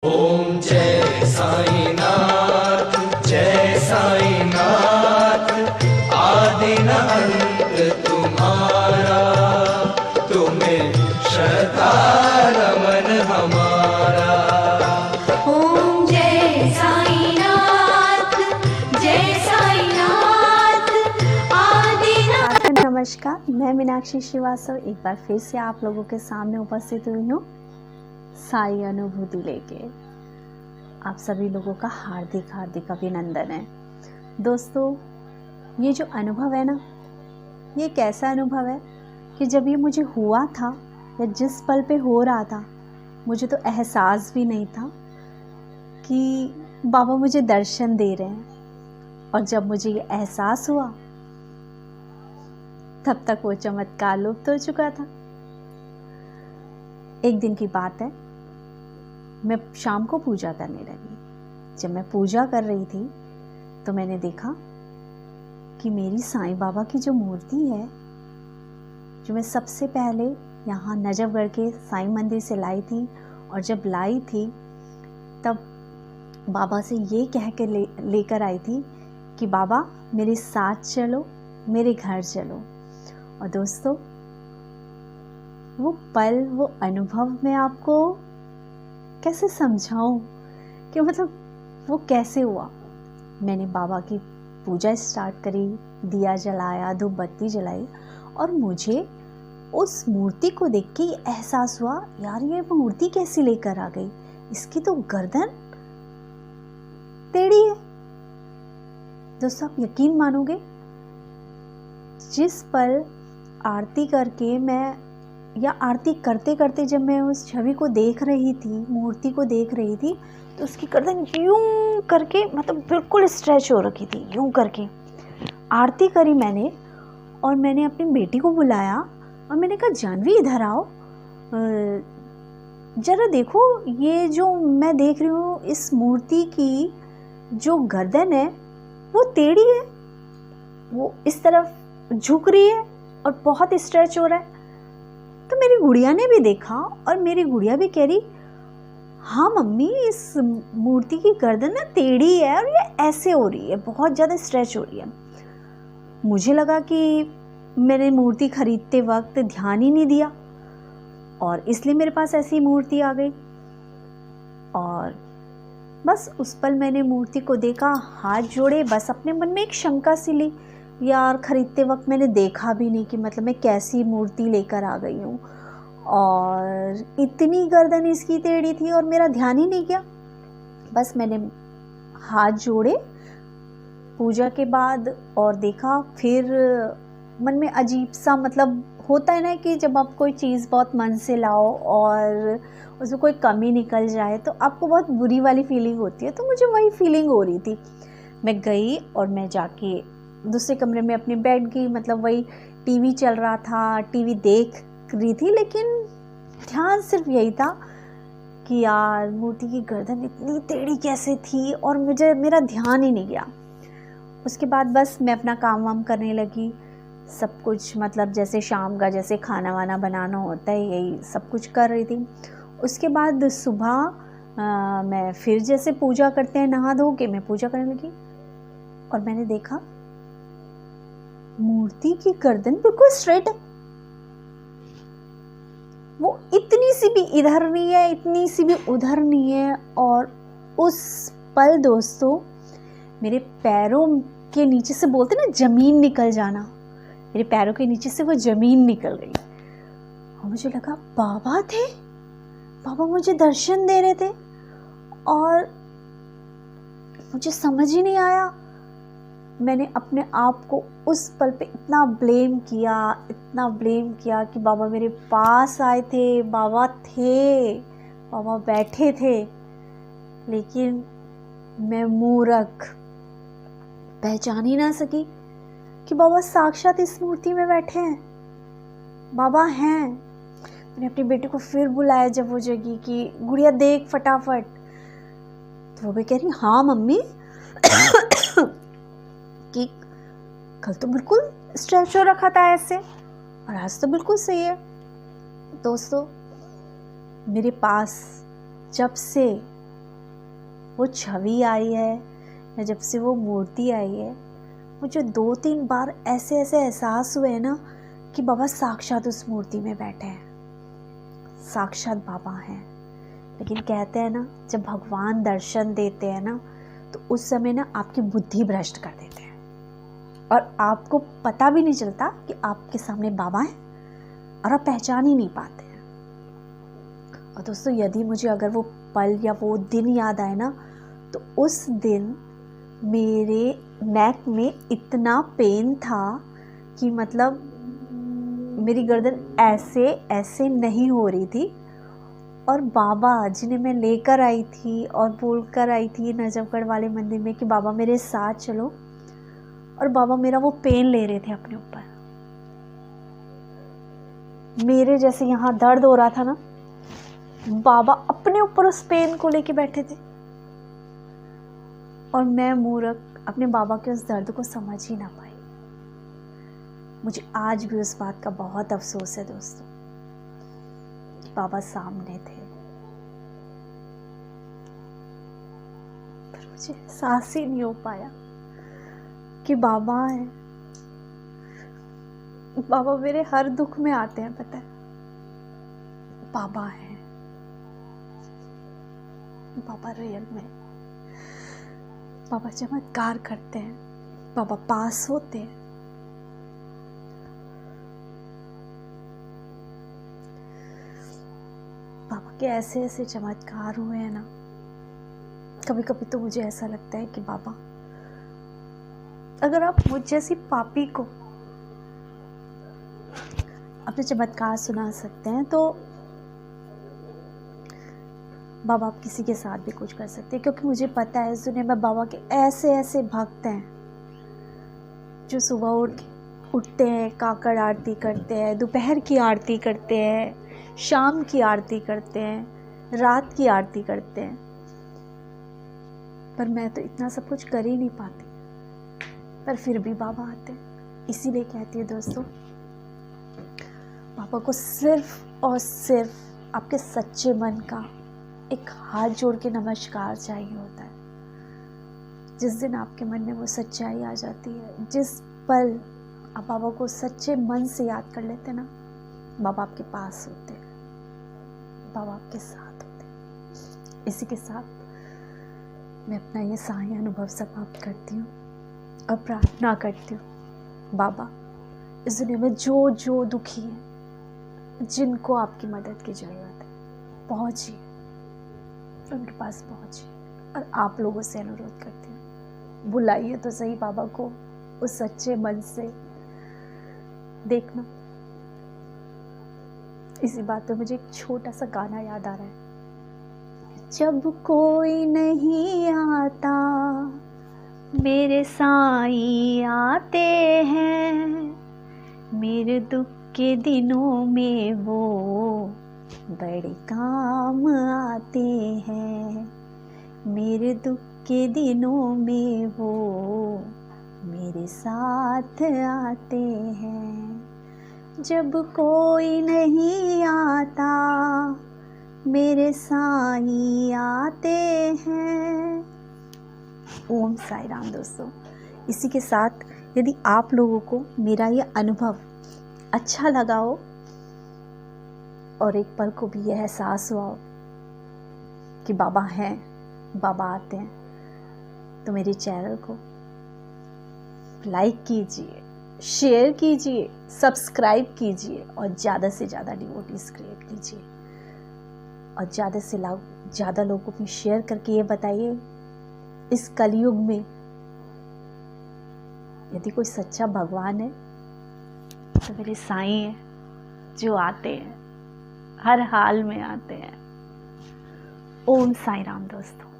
ओम जय साईनाथ, जय साईनाथ। आदि न अंत तुम्हारा, तुम्हें श्रद्धा नमन हमारा। ओम जय साईनाथ, जय साईनाथ। आदि न नमस्कार, मैं मीनाक्षी श्रीवास्तव एक बार फिर से आप लोगों के सामने उपस्थित हुई हूँ साई अनुभूति लेके। आप सभी लोगों का हार्दिक हार्दिक अभिनंदन है। दोस्तों, ये जो अनुभव है ना, ये कैसा अनुभव है कि जब ये मुझे हुआ था या जिस पल पे हो रहा था, मुझे तो एहसास भी नहीं था कि बाबा मुझे दर्शन दे रहे हैं। और जब मुझे ये एहसास हुआ, तब तक वो चमत्कार लुप्त हो चुका था। एक दिन की बात है, मैं शाम को पूजा करने लगी। जब मैं पूजा कर रही थी तो मैंने देखा कि मेरी साईं बाबा की जो मूर्ति है, जो मैं सबसे पहले यहाँ नजफगढ़ के साईं मंदिर से लाई थी, और जब लाई थी तब बाबा से ये कह के लेकर आई थी कि बाबा मेरे साथ चलो, मेरे घर चलो। और दोस्तों, वो पल, वो अनुभव मैं आपको कैसे समझाऊं कि मतलब वो कैसे हुआ। मैंने बाबा की पूजा स्टार्ट करी, दिया जलाया, धूप बत्ती जलाई, और मुझे उस मूर्ति को देख के एहसास हुआ, यार ये मूर्ति कैसी लेकर आ गई, इसकी तो गर्दन टेढ़ी है। दोस्तों, आप यकीन मानोगे, जिस पल आरती करके मैं, या आरती करते करते जब मैं उस छवि को देख रही थी, मूर्ति को देख रही थी, तो उसकी गर्दन यूं करके, मतलब बिल्कुल स्ट्रेच हो रखी थी, यूं करके। आरती करी मैंने, और मैंने अपनी बेटी को बुलाया और मैंने कहा, जानवी इधर आओ, जरा देखो, ये जो मैं देख रही हूँ, इस मूर्ति की जो गर्दन है वो टेढ़ी है, वो इस तरफ झुक रही है और बहुत स्ट्रेच हो रहा है। तो मेरी गुड़िया ने भी देखा, और मेरी गुड़िया भी कह रही, हाँ मम्मी, इस मूर्ति की गर्दन ना टेढ़ी है और ये ऐसे हो रही है, बहुत ज़्यादा स्ट्रेच हो रही है। मुझे लगा कि मैंने मूर्ति खरीदते वक्त ध्यान ही नहीं दिया, और इसलिए मेरे पास ऐसी मूर्ति आ गई। और बस उस पल मैंने मूर्ति को देखा, हाथ जोड़े, बस अपने मन में एक शंका सी ली, यार खरीदते वक्त मैंने देखा भी नहीं कि मतलब मैं कैसी मूर्ति लेकर आ गई हूँ, और इतनी गर्दन इसकी टेढ़ी थी और मेरा ध्यान ही नहीं गया। बस मैंने हाथ जोड़े पूजा के बाद और देखा, फिर मन में अजीब सा, मतलब होता है ना कि जब आप कोई चीज़ बहुत मन से लाओ और उसमें कोई कमी निकल जाए तो आपको बहुत बुरी वाली फीलिंग होती है। तो मुझे वही फीलिंग हो रही थी। मैं गई और मैं जाके दूसरे कमरे में अपनी बैठ गई, मतलब वही टीवी चल रहा था, टीवी देख रही थी, लेकिन ध्यान सिर्फ यही था कि यार मूर्ति की गर्दन इतनी टेढ़ी कैसे थी, और मेरा ध्यान ही नहीं गया। उसके बाद बस मैं अपना काम वाम करने लगी, सब कुछ, मतलब जैसे शाम का जैसे खाना वाना बनाना होता है, यही सब कुछ कर रही थी। उसके बाद सुबह मैं फिर जैसे पूजा करते हैं, नहा धो के मैं पूजा करने लगी, और मैंने देखा मूर्ति की गर्दन बिल्कुल स्ट्रेट है, वो इतनी सी भी इधर नहीं है, इतनी सी भी उधर नहीं है। और उस पल दोस्तों, मेरे पैरों के नीचे से, बोलते ना जमीन निकल जाना, मेरे पैरों के नीचे से वो जमीन निकल गई, और मुझे लगा बाबा थे, बाबा मुझे दर्शन दे रहे थे। और मुझे समझ ही नहीं आया, मैंने अपने आप को उस पल पे इतना ब्लेम किया, इतना ब्लेम किया कि बाबा मेरे पास आए थे, बाबा थे, बाबा बैठे थे, लेकिन मैं मूर्ख पहचान ही ना सकी कि बाबा साक्षात इस मूर्ति में बैठे हैं, बाबा हैं। मैंने अपनी बेटी को फिर बुलाया, जब वो जगी, कि गुड़िया देख फटाफट। तो वो भी कह रही, हाँ मम्मी कि कल तो बिल्कुल स्ट्रेच हो रखा था ऐसे, और आज तो बिल्कुल सही है। दोस्तों, मेरे पास जब से वो छवि आई है या जब से वो मूर्ति आई है, मुझे 2-3 बार ऐसे ऐसे एहसास हुए ना कि बाबा साक्षात उस मूर्ति में बैठे हैं, साक्षात बाबा हैं। लेकिन कहते हैं ना, जब भगवान दर्शन देते हैं ना तो उस समय ना आपकी बुद्धि भ्रष्ट कर देते हैं और आपको पता भी नहीं चलता कि आपके सामने बाबा हैं और आप पहचान ही नहीं पाते हैं। और दोस्तों, यदि मुझे अगर वो पल या वो दिन याद आए ना, तो उस दिन मेरे नेक में इतना पेन था कि मतलब मेरी गर्दन ऐसे ऐसे नहीं हो रही थी। और बाबा जिन्हें मैं लेकर आई थी और बोलकर आई थी नजफगढ़ वाले मंदिर में कि बाबा मेरे साथ चलो, और बाबा मेरा वो पेन ले रहे थे अपने ऊपर। मेरे जैसे यहाँ दर्द हो रहा था ना, बाबा अपने ऊपर उस पेन को लेके बैठे थे और मैं मूर्ख अपने बाबा के उस दर्द को समझ ही ना पाई। मुझे आज भी उस बात का बहुत अफसोस है दोस्तों कि बाबा सामने थे, पर मुझे एहसास ही नहीं हो पाया कि बाबा है। बाबा मेरे हर दुख में आते हैं, पता है, बाबा है। बाबा रियल में, बाबा चमत्कार करते हैं, बाबा पास होते हैं। बाबा के ऐसे ऐसे चमत्कार हुए हैं ना, कभी कभी तो मुझे ऐसा लगता है कि बाबा, अगर आप मुझ जैसी पापी को अपने चमत्कार सुना सकते हैं तो बाबा आप किसी के साथ भी कुछ कर सकते हैं। क्योंकि मुझे पता है इस दुनिया में बाबा के ऐसे ऐसे भक्त हैं जो सुबह उठते हैं, काकड़ आरती करते हैं, दोपहर की आरती करते हैं, शाम की आरती करते हैं, रात की आरती करते हैं। पर मैं तो इतना सब कुछ कर ही नहीं पाती, पर फिर भी बाबा आते हैं। इसीलिए कहती है दोस्तों, बाबा को सिर्फ और सिर्फ आपके सच्चे मन का एक हाथ जोड़ के नमस्कार चाहिए होता है। जिस दिन आपके मन में वो सच्चाई आ जाती है, जिस पल आप बाबा को सच्चे मन से याद कर लेते हैं ना, बाबा आपके पास होते हैं, बाबा आपके साथ होते हैं। इसी के साथ मैं अपना ये साई अनुभव समाप्त करती हूँ और प्रार्थना करती हूँ, बाबा इस दुनिया में जो जो दुखी है, जिनको आपकी मदद की ज़रूरत है, पहुँचिए, उनके पास पहुँचिए। और आप लोगों से अनुरोध करती हूँ, बुलाइए तो सही बाबा को उस सच्चे मन से। देखना, इसी बात पे मुझे एक छोटा सा गाना याद आ रहा है। जब कोई नहीं आता मेरे साईं आते हैं, मेरे दुख के दिनों में वो बड़े काम आते हैं, मेरे दुख के दिनों में वो मेरे साथ आते हैं। जब कोई नहीं आता मेरे साईं आते हैं। ओम साई राम दोस्तों। इसी के साथ यदि आप लोगों को मेरा ये अनुभव अच्छा लगा हो और एक पल को भी यह एहसास हुआ हो कि बाबा हैं, बाबा आते हैं, तो मेरे चैनल को लाइक कीजिए, शेयर कीजिए, सब्सक्राइब कीजिए और ज़्यादा से ज़्यादा डिवोटीज क्रिएट कीजिए और ज़्यादा से ज़्यादा लोगों में शेयर करके ये बताइए, इस कलयुग में यदि कोई सच्चा भगवान है तो मेरे साईं हैं जो आते हैं, हर हाल में आते हैं। ओम साई राम दोस्तों।